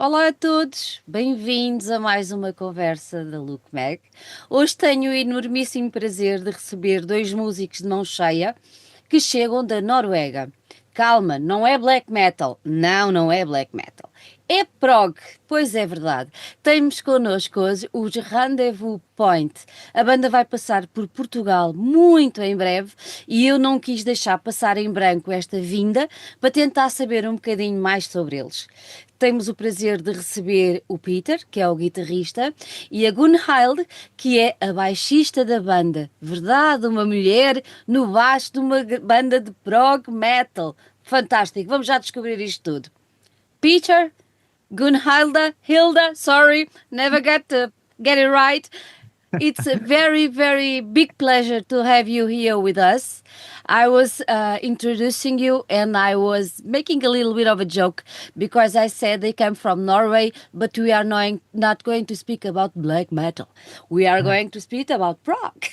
Olá a todos, bem-vindos a mais uma conversa da Look Mag. Hoje tenho o enormíssimo prazer de receber dois músicos de mão cheia que chegam da Noruega. Calma, não é black metal. Não, não é black metal. É prog, pois é verdade. Temos connosco hoje os Rendezvous Point. A banda vai passar por Portugal muito em breve e eu não quis deixar passar em branco esta vinda para tentar saber um bocadinho mais sobre eles. Temos o prazer de receber o Petter, que é o guitarrista, e a Gunn-Hilde, que é a baixista da banda. Verdade, uma mulher no baixo de uma banda de prog metal. Fantástico, vamos já descobrir isto tudo. Peter, Gunn-Hilde, Hilda, sorry, never get it right. It's a very, very big pleasure to have you here with us. I was introducing you and I was making a little bit of a joke because I said they come from Norway, but we are not going to speak about black metal. We are going to speak about prog.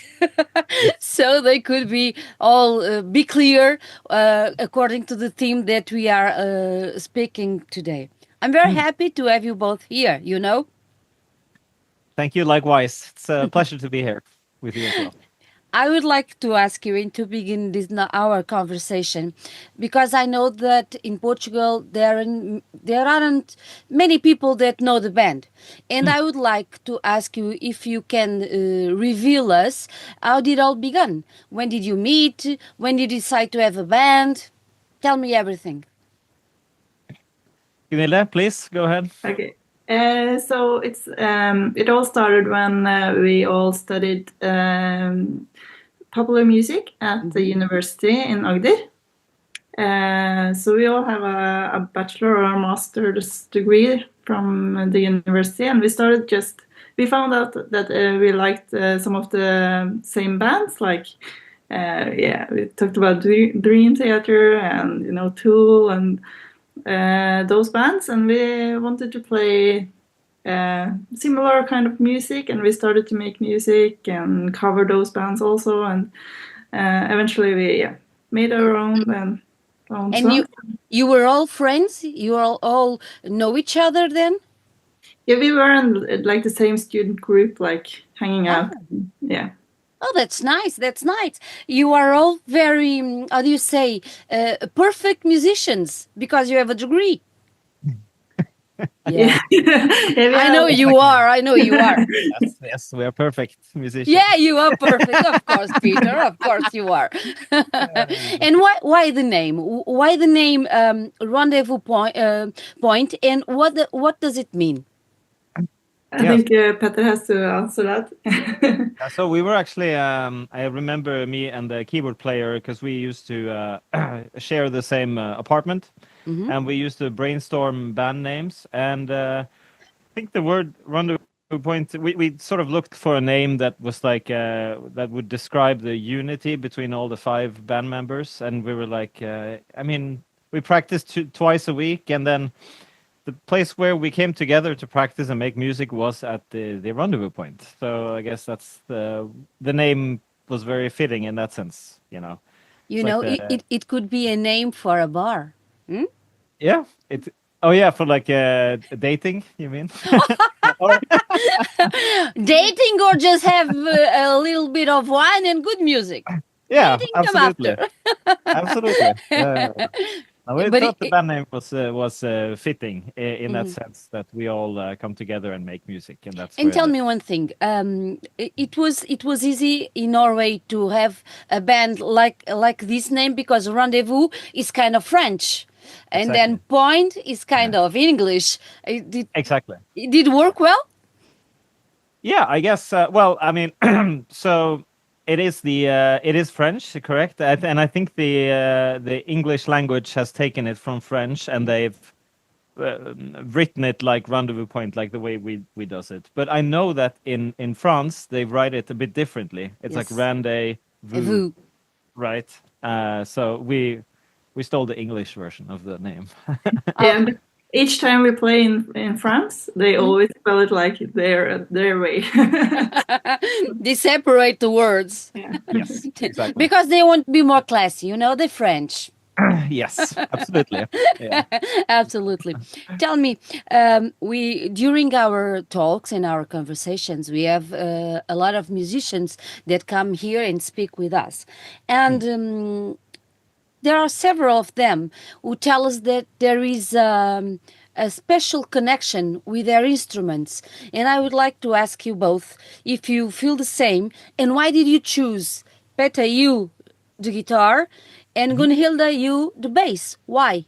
So they could be all be clear according to the theme that we are speaking today. I'm very happy to have you both here, you know? Thank you. Likewise. It's a pleasure to be here with you as well. I would like to ask you to begin our conversation, because I know that in Portugal there aren't many people that know the band, and I would like to ask you if you can reveal us how did it all begin. When did you meet? When did you decide to have a band? Tell me everything. Gunn-Hilde, please go ahead. Okay. So it all started when we all studied popular music at the University in Agder. So we all have a bachelor or a master's degree from the university, and we found out that we liked some of the same bands, like we talked about Dream Theater and Tool and those bands, and we wanted to play similar kind of music, and we started to make music and cover those bands also, and eventually we made our own and songs. You were all friends? You all know each other then? Yeah, we were in like the same student group, like hanging out. Yeah. Oh, that's nice. That's nice. You are all very, how do you say, perfect musicians because you have a degree. Yeah. I know you are. I know you are. Yes, we are perfect musicians. Yeah, you are perfect. Of course, Peter. Of course you are. And why the name? Why the name Rendezvous Point? And what does it mean? I think Petter has to answer that. So we were actually, I remember me and the keyboard player, because we used to share the same apartment, and we used to brainstorm band names. And I think the word Rendezvous Point, we sort of looked for a name that was like, that would describe the unity between all the 5 band members. And we were like, we practiced twice a week, and then the place where we came together to practice and make music was at the Rendezvous Point. So I guess that's the name was very fitting in that sense, you know. It could be a name for a bar. Hmm? Yeah. For like dating, you mean? Dating, or just have a little bit of wine and good music. Yeah, dating absolutely. Come after. Absolutely. We thought the band name was fitting in that sense, that we all come together and make music, and that's. And tell me one thing: it was easy in Norway to have a band like this name, because Rendezvous is kind of French, and then Point is kind of English. Exactly. It did work well. Yeah, I guess. So. It is French, correct? And I think the English language has taken it from French, and they've written it like Rendezvous Point, like the way we does it. But I know that in France they write it a bit differently. It's like rendezvous, right? So we stole the English version of the name. Yeah. Each time we play in France, they always spell it like their way. They separate the words. Yeah. Yes, exactly. Because they want to be more classy, the French. Yes, absolutely. Yeah. Absolutely. Tell me, we during our talks and our conversations, we have a lot of musicians that come here and speak with us, and there are several of them who tell us that there is a special connection with their instruments. And I would like to ask you both if you feel the same, and why did you choose, Petter, you the guitar, and Gunn-Hilde, you the bass? Why?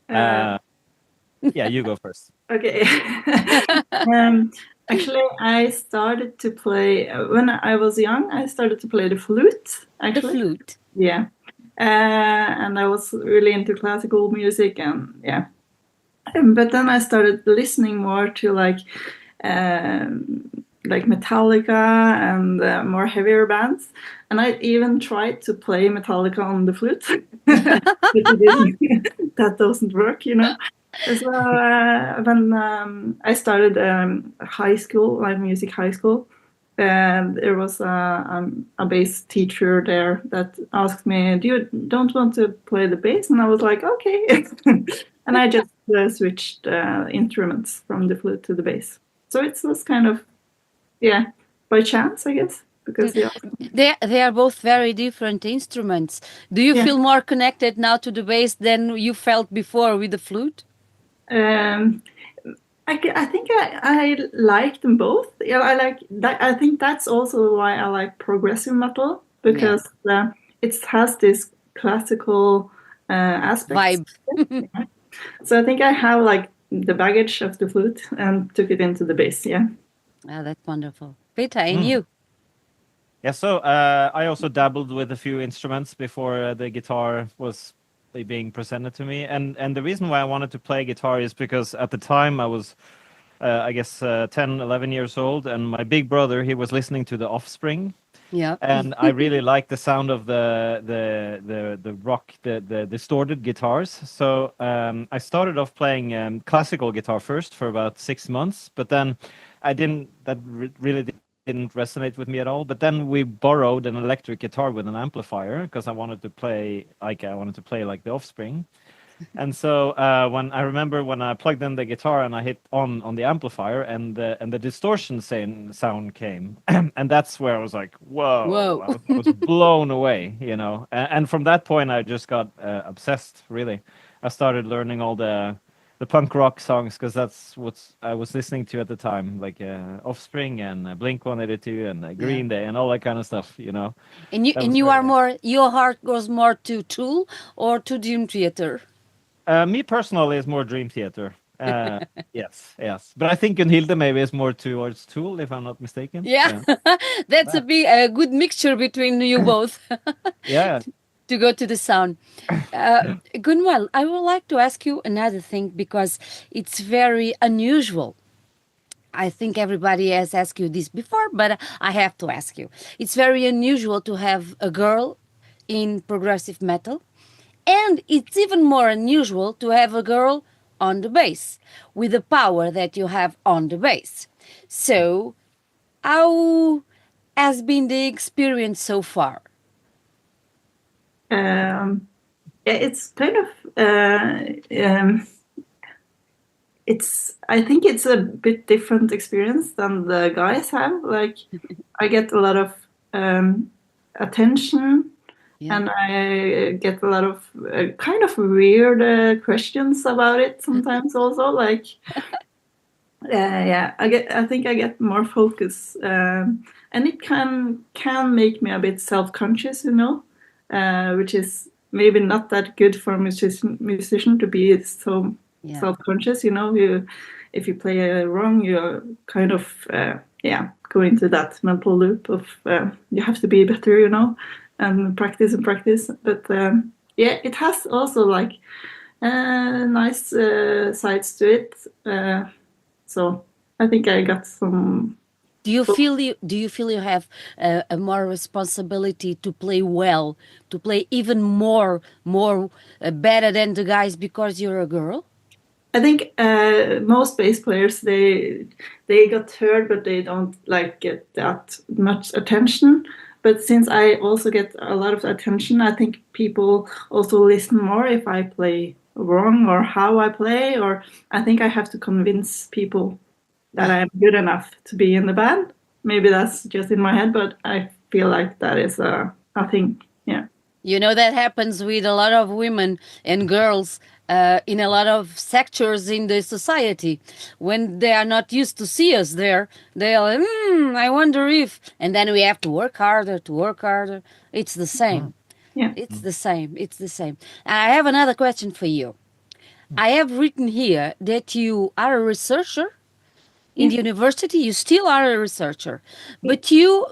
Yeah, you go first. Okay. Actually, I started to play when I was young. I started to play the flute. Actually, The flute. yeah, and I was really into classical music, and yeah. But then I started listening more to like Metallica and more heavier bands, and I even tried to play Metallica on the flute, but it didn't. That doesn't work, you know. So when I started high school, like music high school, there was a bass teacher there that asked me, "Do you don't want to play the bass?" And I was like, "Okay," and I just switched instruments from the flute to the bass. So it was kind of by chance, I guess, because They are both very different instruments. Do you Yeah. feel more connected now to the bass than you felt before with the flute? I think I like them both. Yeah, I like that. I think that's also why I like progressive metal, because it has this classical aspect. Vibe. So I think I have like the baggage of the flute and took it into the bass. Yeah. Ah, that's wonderful. Peter, and you? Yeah, so I also dabbled with a few instruments before the guitar was being presented to me, and the reason why I wanted to play guitar is because at the time I was I guess 10, 11 years old, and my big brother, he was listening to The Offspring, Yeah. and I really liked the sound of the rock, the distorted guitars. So I started off playing classical guitar first for about 6 months, but then really didn't resonate with me at all. But then we borrowed an electric guitar with an amplifier because I wanted to play like The Offspring. And so when I plugged in the guitar and I hit on the amplifier, and the distortion sound came, and that's where I was like, whoa. Whoa. I was blown away, you know. And from that point, I just got obsessed. Really, I started learning all the punk rock songs because that's what I was listening to at the time, like Offspring and Blink-182 and Green Day and all that kind of stuff, you know. And your heart goes more to Tool or to Dream Theater? Me personally is more Dream Theater. Yes. But I think Gunn-Hilde maybe is more towards Tool, if I'm not mistaken. Yeah. That's a good mixture between you both. Yeah. To go to the sound. Gunvald, I would like to ask you another thing because it's very unusual. I think everybody has asked you this before, but I have to ask you. It's very unusual to have a girl in progressive metal, and it's even more unusual to have a girl on the bass with the power that you have on the bass. So, how has been the experience so far? It's kind of I think it's a bit different experience than the guys have. Like I get a lot of attention, and I get a lot of kind of weird questions about it sometimes also. Like I think I get more focus, and it can make me a bit self-conscious, you know, which is maybe not that good for a musician to be so self-conscious, you know. If you play wrong, you're kind of go into that mental loop of you have to be better, you know, and practice. But it has also like nice sides to it. So I think I got some. Do you feel you have a more responsibility to play well, to play even more better than the guys because you're a girl? I think most bass players they got heard, but they don't like get that much attention. But since I also get a lot of attention, I think people also listen more if I play wrong or how I play, or I think I have to convince people that I'm good enough to be in the band. Maybe that's just in my head, but I feel like that is a thing. Yeah. You know, that happens with a lot of women and girls in a lot of sectors in the society. When they are not used to see us there, they're like, I wonder if. And then we have to work harder, to work harder. It's the same. Yeah. It's the same. It's the same. I have another question for you. I have written here that you are a researcher in the university. You still are a researcher, but your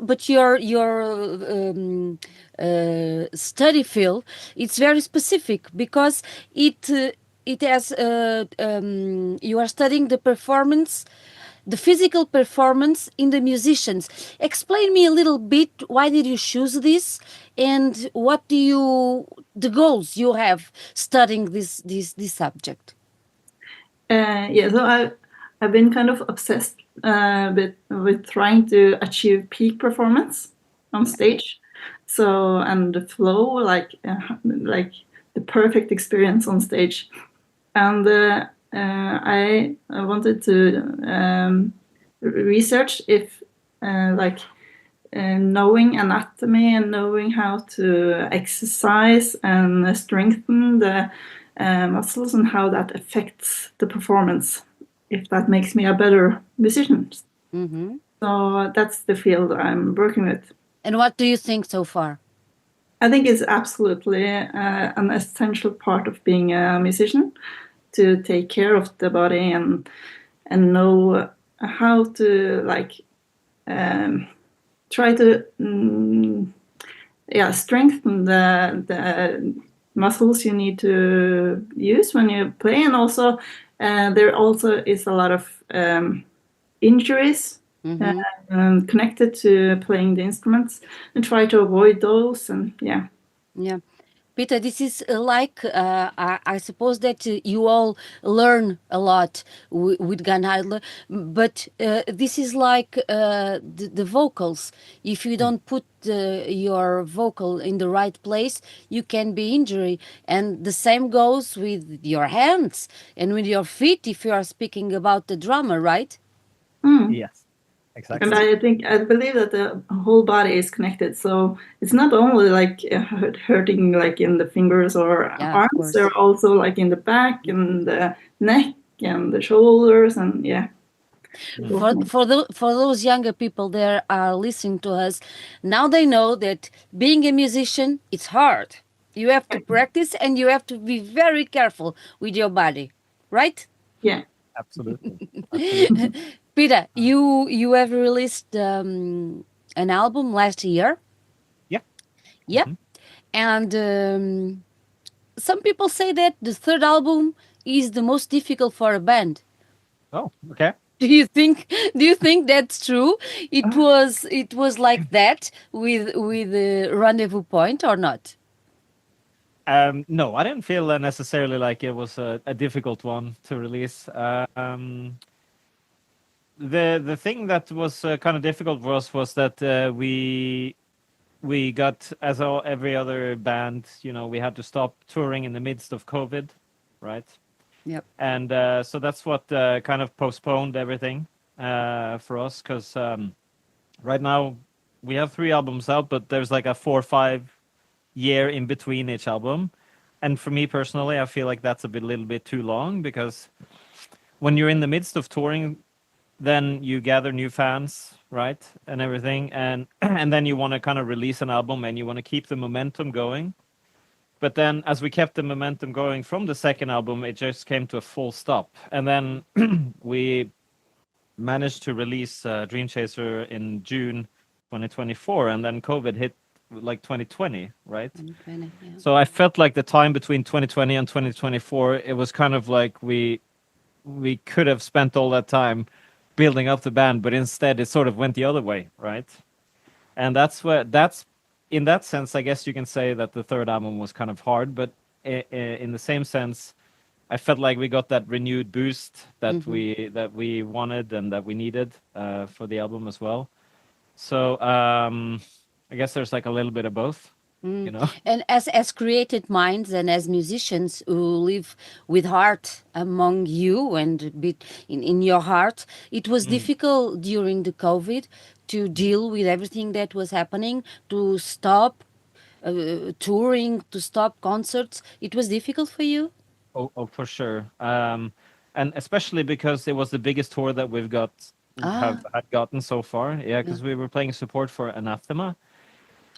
study field, it's very specific because it has you are studying the performance, the physical performance in the musicians. Explain me a little bit, why did you choose this, and what do you, the goals you have studying this subject? So I've been kind of obsessed with trying to achieve peak performance on stage. So, and the flow, like the perfect experience on stage. And I wanted to research if knowing anatomy and knowing how to exercise and strengthen the muscles and how that affects the performance, if that makes me a better musician. Mm-hmm. So that's the field I'm working with. And what do you think so far? I think it's absolutely an essential part of being a musician, to take care of the body and know how to try to strengthen the muscles you need to use when you play. And also there also is a lot of injuries connected to playing the instruments, and try to avoid those. And yeah. Peter, this is I suppose that you all learn a lot with Gunn-Hilde, but this is like the vocals. If you don't put your vocal in the right place, you can be injured. And the same goes with your hands and with your feet if you are speaking about the drummer, right? Yes. Exactly. And I believe that the whole body is connected. So it's not only like hurting like in the fingers or arms, they're also like in the back and the neck and the shoulders, and For those younger people that are listening to us, now they know that being a musician, it's hard. You have to practice and you have to be very careful with your body, right? Yeah. Absolutely. Peter, you have released an album last year. Yeah. Yeah. And some people say that the third album is the most difficult for a band. Oh, okay. Do you think that's true? It was like that with Rendezvous Point, or not? No, I didn't feel necessarily like it was a difficult one to release. The thing that was kind of difficult for us was that we got, as every other band, we had to stop touring in the midst of COVID, right? Yep. And so that's what kind of postponed everything for us, because right now we have 3 albums out, but there's like a 4 or 5 year in between each album. And for me personally, I feel like that's a little bit too long, because when you're in the midst of touring, then you gather new fans, right, and everything, and then you want to kind of release an album and you want to keep the momentum going. But then as we kept the momentum going from the second album, it just came to a full stop. And then we managed to release Dream Chaser in June 2024, and then COVID hit like 2020, right? 2020, yeah. So I felt like the time between 2020 and 2024, it was kind of like we could have spent all that time building up the band, but instead it sort of went the other way, right? And that's in that sense, I guess you can say that the third album was kind of hard, but in the same sense, I felt like we got that renewed boost that we wanted and that we needed for the album as well. So I guess there's like a little bit of both, you know. And as creative minds and as musicians who live with heart among you and in your heart, it was difficult during the COVID to deal with everything that was happening, to stop touring, to stop concerts. It was difficult for you? Oh, for sure. And especially because it was the biggest tour that we've had gotten so far. Yeah, because we were playing support for Anathema,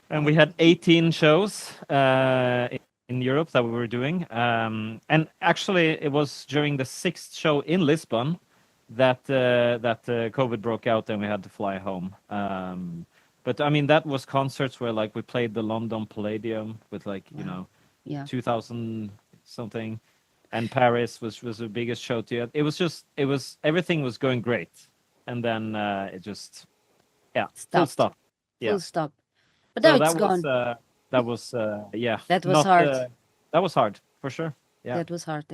and we had 18 shows in Europe that we were doing. And actually, it was during the 6th show in Lisbon that COVID broke out, and we had to fly home. But I mean, that was concerts where like we played the London Palladium with like you know, 2,000 something. And Paris was the biggest show to it. It was everything was going great, and then it just full stop. Yeah, Full stop. But so now it's gone. That was That was hard. That was hard for sure. Yeah, That was hard.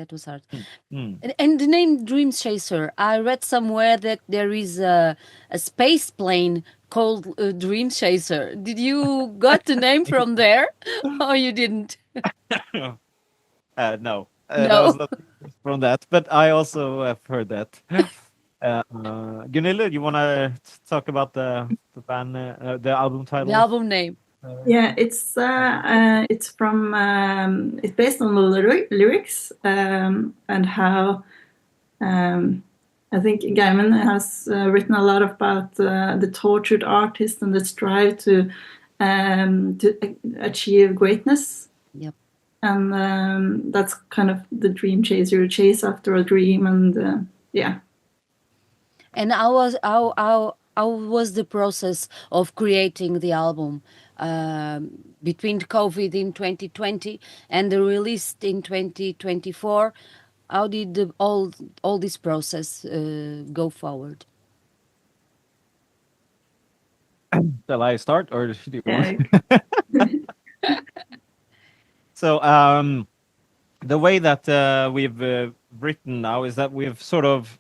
And the name Dream Chaser, I read somewhere that there is a space plane called Dream Chaser. Did you got the name from there, or you didn't? no. No. That was not from that, but I also have heard that. Gunn-Hilde, you want to talk about the band, the album title? The album name. Yeah, it's from it's based on the lyrics and how I think Geirmund has written a lot about the tortured artist and the strive to achieve greatness. Yep. And that's kind of the dream chaser, you chase after a dream, and yeah. And how was the process of creating the album between COVID in 2020 and the release in 2024? How did all this process go forward? Shall I start, or do you want? So the way that we've written now is that we've sort of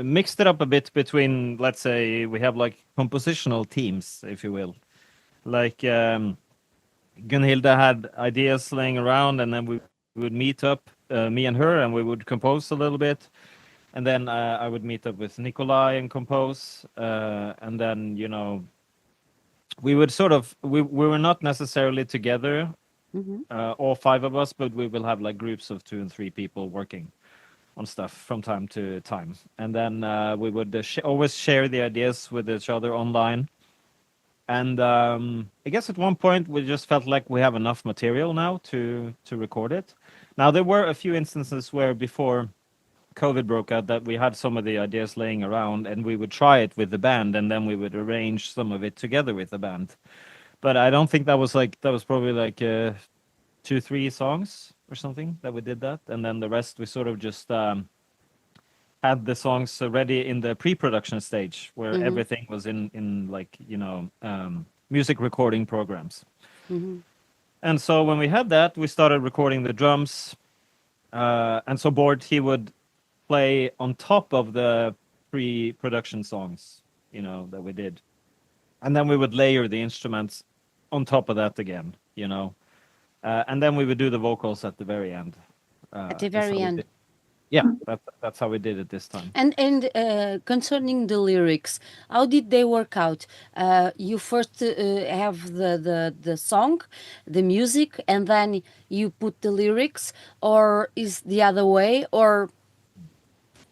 mixed it up a bit between, let's say, we have like compositional teams, if you will. Like Gunn-Hilde had ideas laying around, and then we would meet up, me and her, and we would compose a little bit. And then I would meet up with Nicolai and compose. And then, you know, we would sort of, we were not necessarily together, all 5 of us, but we will have like groups of 2 and 3 people working on stuff from time to time. And then we would always share the ideas with each other online. And I guess at one point we just felt like we have enough material now to record it. Now, there were a few instances where before COVID broke out that we had some of the ideas laying around, and we would try it with the band, and then we would arrange some of it together with the band. But I don't think that was probably like 2-3 songs or something that we did that. And then the rest we sort of just had the songs ready in the pre-production stage, where everything was in like, you know, music recording programs. And so when we had that, we started recording the drums. And so Baard, he would play on top of the pre-production songs, you know, that we did. And then we would layer the instruments on top of that again, you know. And then we would do the vocals at the very end. At the very end. Yeah, that's how we did it this time. And concerning the lyrics, how did they work out? You first have the song, the music, and then you put the lyrics, or is the other way, or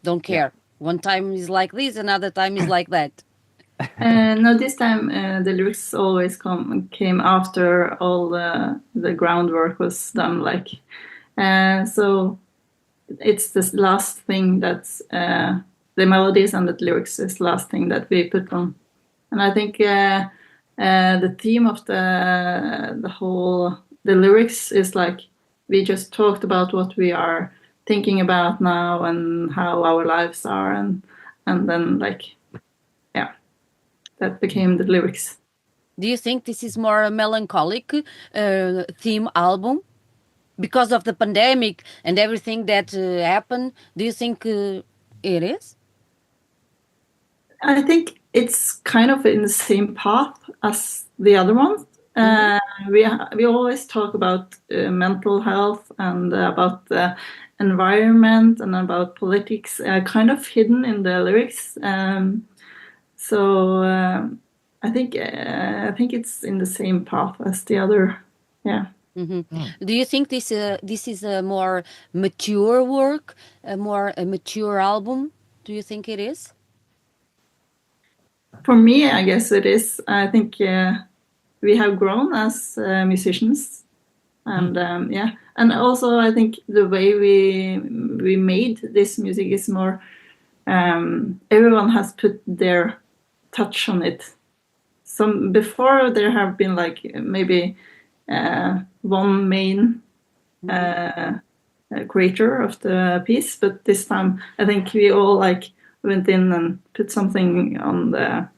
don't care? One time is like this, another time is like that. No, this time the lyrics always came after all the groundwork was done. Like, so it's the last thing that's the melodies and the lyrics is the last thing that we put on. And I think the theme of the lyrics is like we just talked about what we are thinking about now and how our lives are, and then like. That became the lyrics. Do you think this is more a melancholic theme album? Because of the pandemic and everything that happened, do you think it is? I think it's kind of in the same path as the other ones. We always talk about mental health and about the environment and about politics, kind of hidden in the lyrics. So I think it's in the same path as the other. Yeah. Do you think this is a more mature work, a mature album? Do you think it is? For me, I guess it is. I think we have grown as musicians, and and also I think the way we made this music is more. Everyone has put their touch on it. Some before there have been like maybe one main creator of the piece, but this time I think we all like went in and put something on a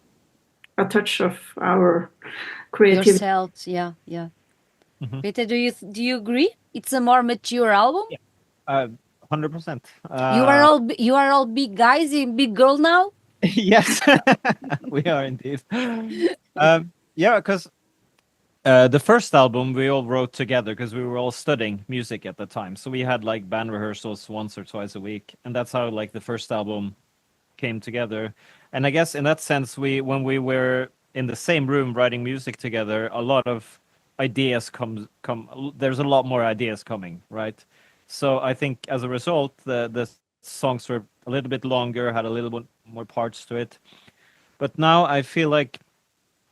touch of our creativity. Yourselves, yeah. Peter, do you agree? It's a more mature album. 100%. You are all big guys and big girl now. Yes, we are indeed. Yeah, because the first album we all wrote together because we were all studying music at the time. So we had like band rehearsals once or twice a week, and that's how like the first album came together. And I guess in that sense, when we were in the same room writing music together, a lot of ideas come. There's a lot more ideas coming, right? So I think as a result, the songs were a little bit longer, had a little bit more parts to it. But now I feel like,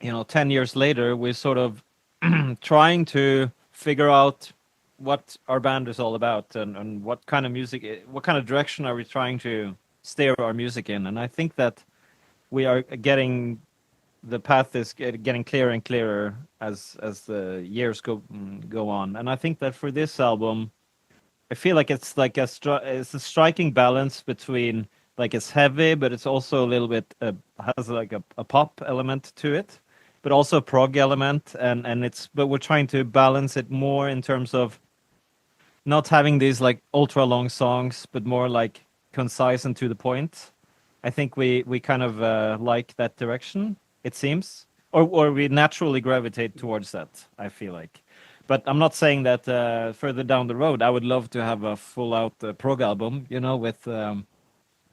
10 years later, we're sort of trying to figure out what our band is all about and what kind of music, what kind of direction are we trying to steer our music in. And I think that we are the path is getting clearer and clearer as the years go on. And I think that for this album, I feel like it's like it's a striking balance between like it's heavy, but it's also a little bit has like a pop element to it, but also a prog element, but we're trying to balance it more in terms of not having these like ultra long songs, but more like concise and to the point. I think we kind of like that direction, it seems, or we naturally gravitate towards that, I feel like. But I'm not saying that further down the road, I would love to have a full-out prog album, with 10,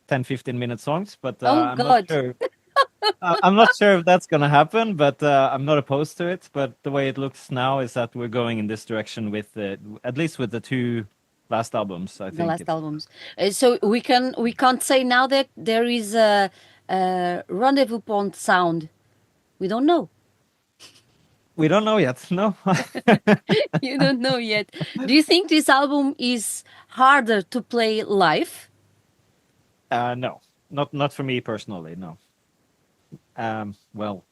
15-minute songs. But I'm not sure. I'm not sure if that's going to happen, but I'm not opposed to it. But the way it looks now is that we're going in this direction at least with the two last albums, I think. The last albums. So we can't say now that there is a Rendezvous Point sound. We don't know. We don't know yet. No. You don't know yet. Do you think this album is harder to play live? No, not for me personally. No. Well,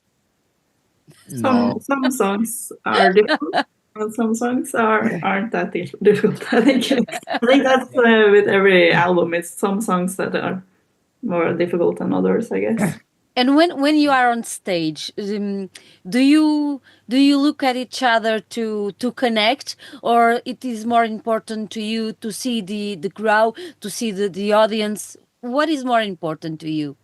no. Some songs are difficult, and some songs aren't that difficult. I think that's with every album. It's some songs that are more difficult than others, I guess. And when you are on stage, do you look at each other to connect, or it is more important to you to see the crowd, to see the audience? What is more important to you?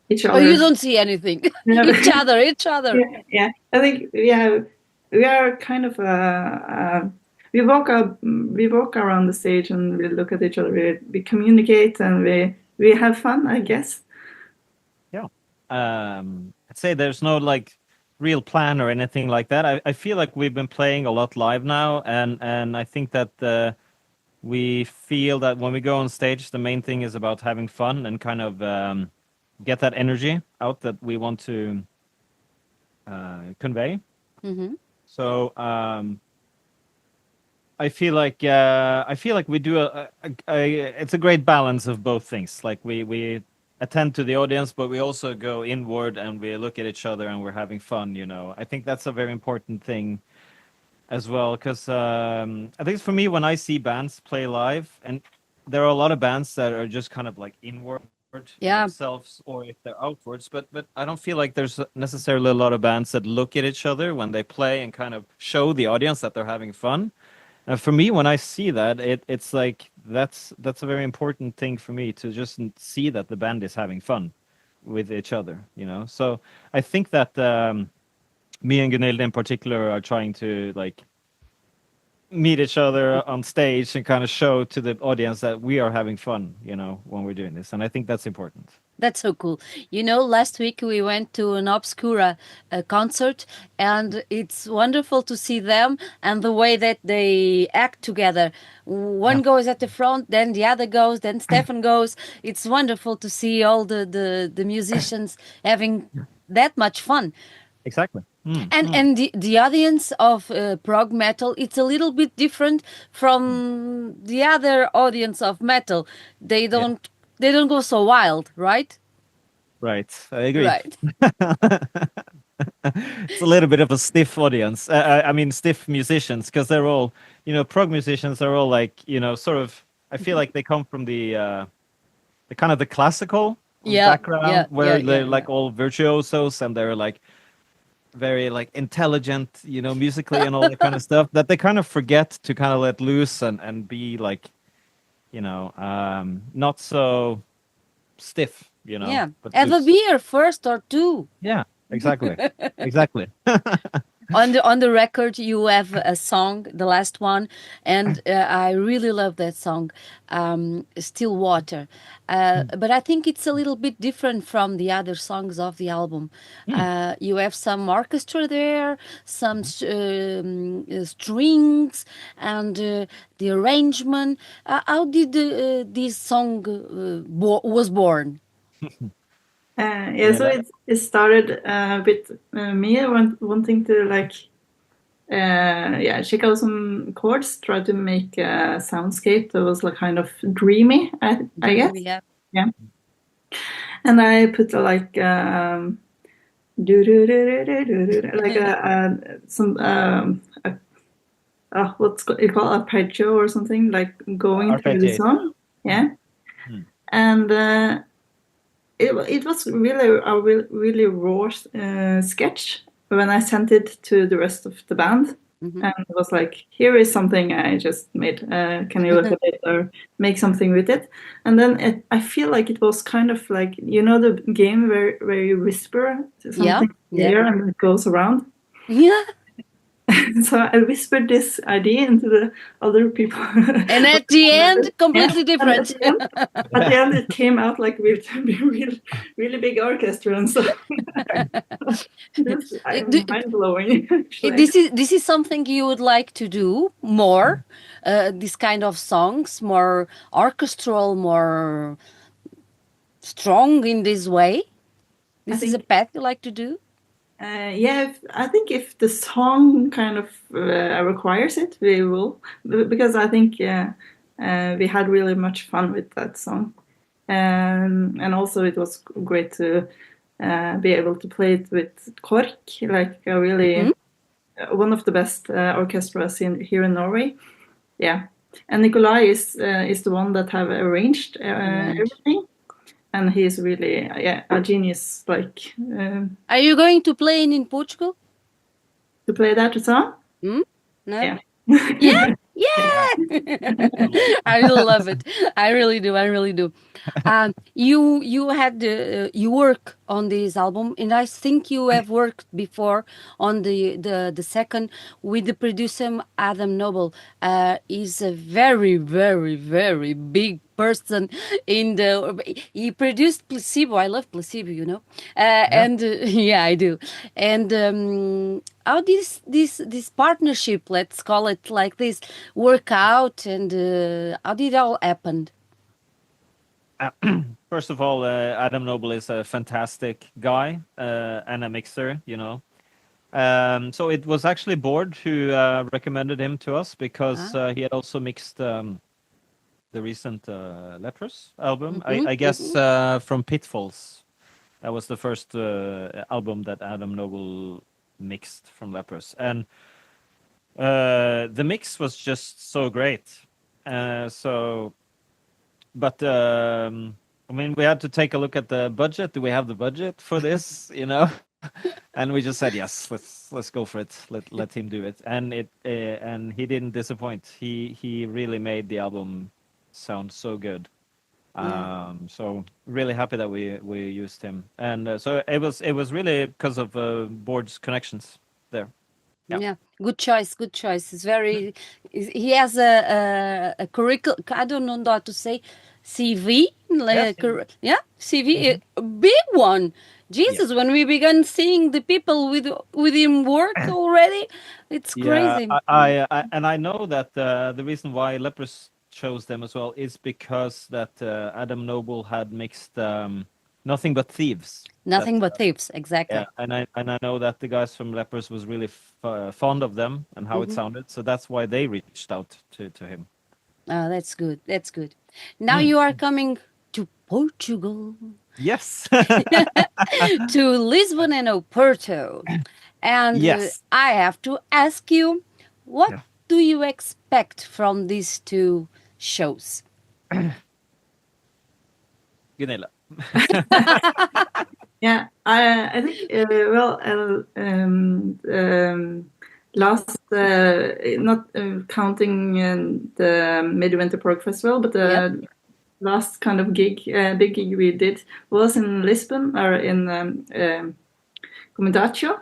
Each other. Or you don't see anything. Each other. Yeah. I think we are kind of we walk around the stage and we look at each other. We communicate and we have fun, I guess. I'd say there's no like real plan or anything like that. I feel like we've been playing a lot live now, and I think that we feel that when we go on stage, the main thing is about having fun and kind of get that energy out that we want to convey. Mm-hmm. So I feel like we do it's a great balance of both things. Like we attend to the audience, but we also go inward and we look at each other and we're having fun. I think that's a very important thing as well, because I think for me, when I see bands play live, and there are a lot of bands that are just kind of like inward themselves, or if they're outwards, but I don't feel like there's necessarily a lot of bands that look at each other when they play and kind of show the audience that they're having fun. And for me, when I see that, it's like that's a very important thing for me, to just see that the band is having fun. with each other, So I think that me and Gunn-Hilde in particular are trying to like meet each other on stage and kind of show to the audience that we are having fun, when we're doing this. And I think that's important. That's so cool. Last week we went to an Obscura concert, and it's wonderful to see them and the way that they act together. One goes at the front, then the other goes, then Stefan goes. It's wonderful to see all the musicians having that much fun. Exactly. And the audience of prog metal, it's a little bit different from the other audience of metal. They don't go so wild, right? Right, I agree. Right. It's a little bit of a stiff audience. I mean, stiff musicians, because they're all, prog musicians are all like, sort of. I feel like they come from the kind of the classical background, where they're like all virtuosos, and they're like very like intelligent, musically and all that kind of stuff, that they kind of forget to kind of let loose and be like, not so stiff, But have a beer first or two. Yeah, exactly. Exactly. On the record, you have a song, the last one, and I really love that song, "Still Water." But I think it's a little bit different from the other songs of the album. You have some orchestra there, some strings, and the arrangement. How did this song was born? So it started with me wanting to like check out some chords, try to make a soundscape that was like kind of dreamy, I guess. Yeah. And I put like what's it called, arpeggio or something, like going through the song. Yeah. And it was really a really raw sketch when I sent it to the rest of the band. And it was like, here is something I just made. Can you look at it or make something with it? And then I feel like it was kind of like, the game where you whisper something here and it goes around. Yeah. So I whispered this idea into the other people. And at the end, completely different. At the end, it came out like with a really, really big orchestra and stuff. Mind-blowing. This is something you would like to do more, this kind of songs, more orchestral, more strong in this way? This is a path you like to do? I think if the song kind of requires it, we will, because I think we had really much fun with that song, and also it was great to be able to play it with KORK, like a really one of the best orchestras here in Norway. Yeah, and Nicolai is the one that have arranged everything. And he's really, a genius. Like, are you going to play in Portugal? To play that song? No. Yeah. Yeah. I really love it. I really do. You had you work on this album, and I think you have worked before on the second with the producer Adam Noble. He's a very, very, very big person he produced Placebo. I love Placebo, and I do. And how this partnership, let's call it like this, work out, and how did it all happen? First of all, Adam Noble is a fantastic guy and a mixer, So it was actually Baard who recommended him to us, because he had also mixed the recent Leprous album. I guess from Pitfalls. That was the first album that Adam Noble mixed from Leprous. And the mix was just so great. But I mean, we had to take a look at the budget. Do we have the budget for this? And we just said yes. Let's go for it. Let him do it. And and he didn't disappoint. He really made the album sound so good. So really happy that we used him, and so it was really because of Baard's connections there. Yeah, good choice. Good choice. It's very. He has a curriculum. I don't know how to say, CV. Like, yeah, CV, a big one. Jesus, when we began seeing the people with him work already, it's crazy. And I know that the reason why Lepers chose them as well is because that Adam Noble had mixed Nothing But Thieves. Nothing But Thieves, exactly. Yeah, and I know that the guys from Lepers was really fond of them and how it sounded, so that's why they reached out to him. Oh, that's good. That's good. Now you are coming to Portugal. Yes. To Lisbon and Oporto. And yes. I have to ask you, what do you expect from these two shows? Gunilla. Yeah, I think last not counting the Midwinter Prog Festival, but the last kind of gig, big gig we did was in Lisbon or in Comendatio.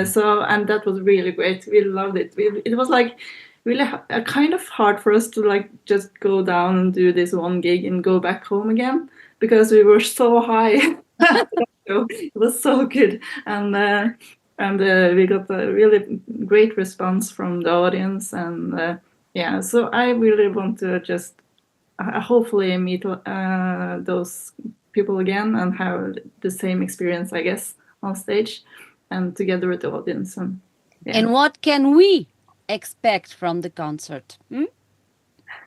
So, and that was really great. We loved it. It was like really kind of hard for us to like just go down and do this one gig and go back home again, because we were so high. It was so good, and we got a really great response from the audience, and yeah. So I really want to just hopefully meet those people again and have the same experience, I guess, on stage and together with the audience. And what can we expect from the concert?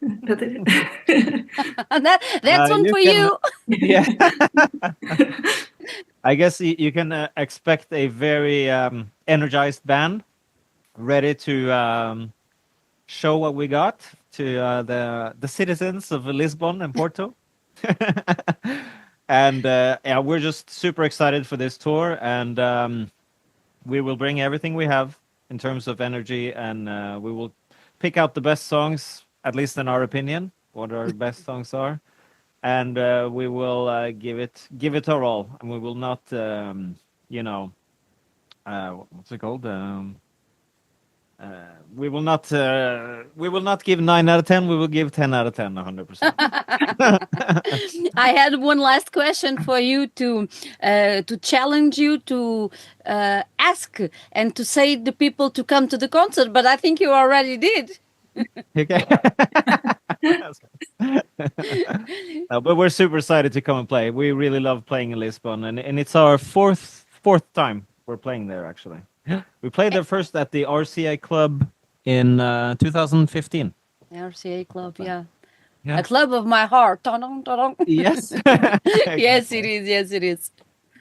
That's one for you. Yeah. I guess you can expect a very energized band, ready to show what we got to the citizens of Lisbon and Porto. And yeah, we're just super excited for this tour, and we will bring everything we have in terms of energy, and we will pick out the best songs, at least in our opinion, what our best songs are, and we will give it our all, and we will not, what's it called? We will not give 9 out of 10. We will give 10 out of 10, 100%. I had one last question for you to challenge you to ask and to say the people to come to the concert, but I think you already did. Okay. No, but we're super excited to come and play. We really love playing in Lisbon, and it's our fourth time we're playing there, actually. We played there first at the RCA Club in 2015. RCA Club, yeah. A club of my heart. Yes. Yes, it is. Yes, it is.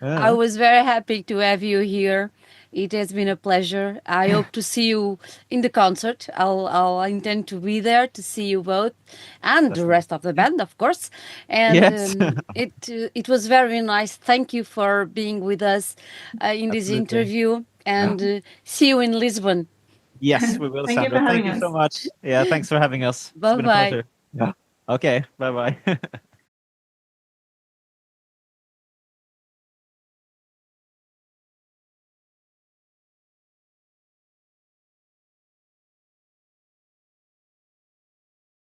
I was very happy to have you here. It has been a pleasure. I hope to see you in the concert. I'll intend to be there to see you both and the rest of the band, of course. And it was very nice. Thank you for being with us in this interview, and see you in Lisbon. Yes, we will, Sandra. Thank you so much. Yeah, thanks for having us. Bye-bye. It's been a pleasure. Yeah. Okay, bye-bye.